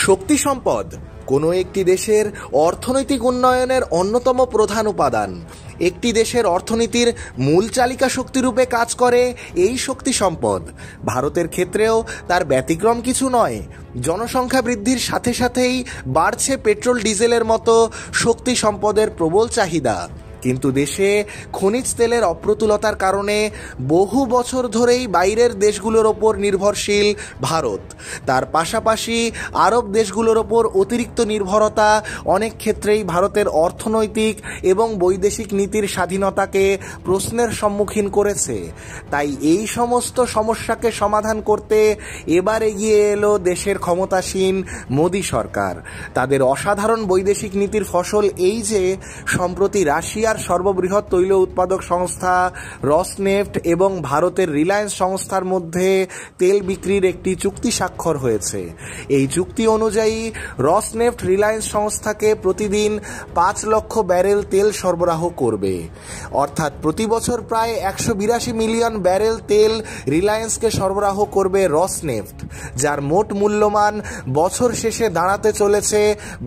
শক্তি সম্পদ কোনো একটি দেশের অর্থনৈতিক উন্নয়নের অন্যতম প্রধান উপাদান। একটি দেশের অর্থনীতির মূল চালিকা শক্তিরূপে কাজ করে এই শক্তি সম্পদ। ভারতের ক্ষেত্রেও তার ব্যতিক্রম কিছু নয়। জনসংখ্যা বৃদ্ধির সাথে সাথেই বাড়ছে পেট্রোল ডিজেলের মতো শক্তি সম্পদের প্রবল চাহিদা। কিন্তু দেশে খনিজ তেলের অপ্রতুলতার কারণে বহু বছর ধরেই বাইরের দেশগুলোর ওপর নির্ভরশীল ভারত। তার পাশাপাশি আরব দেশগুলোর ওপর অতিরিক্ত নির্ভরতা অনেক ক্ষেত্রেই ভারতের অর্থনৈতিক এবং বৈদেশিক নীতির স্বাধীনতাকে প্রশ্নের সম্মুখীন করেছে। তাই এই সমস্ত সমস্যাকে সমাধান করতে এবার এগিয়ে এলো দেশের ক্ষমতাসীন মোদী সরকার। তাদের অসাধারণ বৈদেশিক নীতির ফসল এই যে সম্প্রতি রাশিয়ার সর্ববৃহৎ তৈল উৎপাদক সংস্থা রসনেফট এবং ভারতের রিলায়েন্স সংস্থার মধ্যে তেল বিক্রির একটি চুক্তি স্বাক্ষর হয়েছে। এই চুক্তি অনুযায়ী রসনেফট রিলায়েন্স সংস্থাকে প্রতিদিন 5 লক্ষ ব্যারেল তেল সরবরাহ করবে। অর্থাৎ প্রতি বছর প্রায় 182 মিলিয়ন ব্যারেল তেল রিলায়েন্সকে সরবরাহ করবে রসনেফট, যার মোট মূল্যমান বছর শেষে দাঁড়াতে চলেছে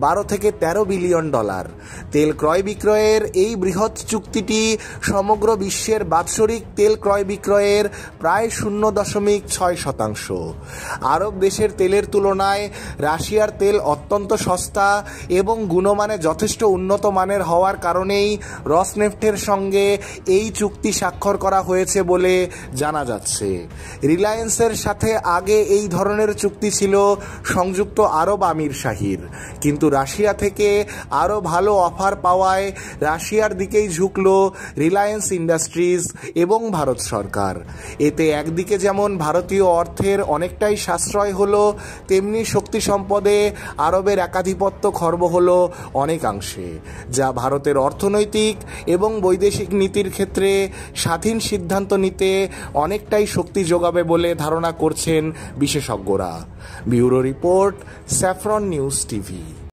12 থেকে 13 বিলিয়ন ডলার। তেল ক্রয় বিক্রয়ের এই বৃহৎ চুক্তিটি সমগ্র বিশ্বের বাৎসরিক তেল ক্রয় বিক্রয়ের প্রায় 0.6%। আরব দেশের তেলের তুলনায় রাশিয়ার তেল অত্যন্ত সস্তা এবং গুণমানে যথেষ্ট উন্নত মানের হওয়ার কারণেই রসনেফটের সঙ্গে এই চুক্তি স্বাক্ষর করা হয়েছে বলে জানা যাচ্ছে। রিলায়েন্সের সাথে আগে এই ধরনের চুক্তি ছিল সংযুক্ত আরব আমিরশাহীর, কিন্তু রাশিয়া থেকে আরও ভালো অফার পাওয়ায় রাশিয়ার দিকেই ঝুঁকল রিলায়েন্স ইন্ডাস্ট্রিজ এবং ভারত সরকার। এতে একদিকে যেমন ভারতীয় অর্থের অনেকটাই সাশ্রয় হলো, তেমনি শক্তি সম্পদে আরবের একাধিপত্য খর্ব হলো অনেকাংশে, যা ভারতের অর্থনৈতিক এবং বৈদেশিক নীতির ক্ষেত্রে স্বাধীন সিদ্ধান্ত নিতে অনেকটাই শক্তি যোগাবে বলে ধারণা করছেন বিশেষজ্ঞরা। Bureau report, saffron news TV.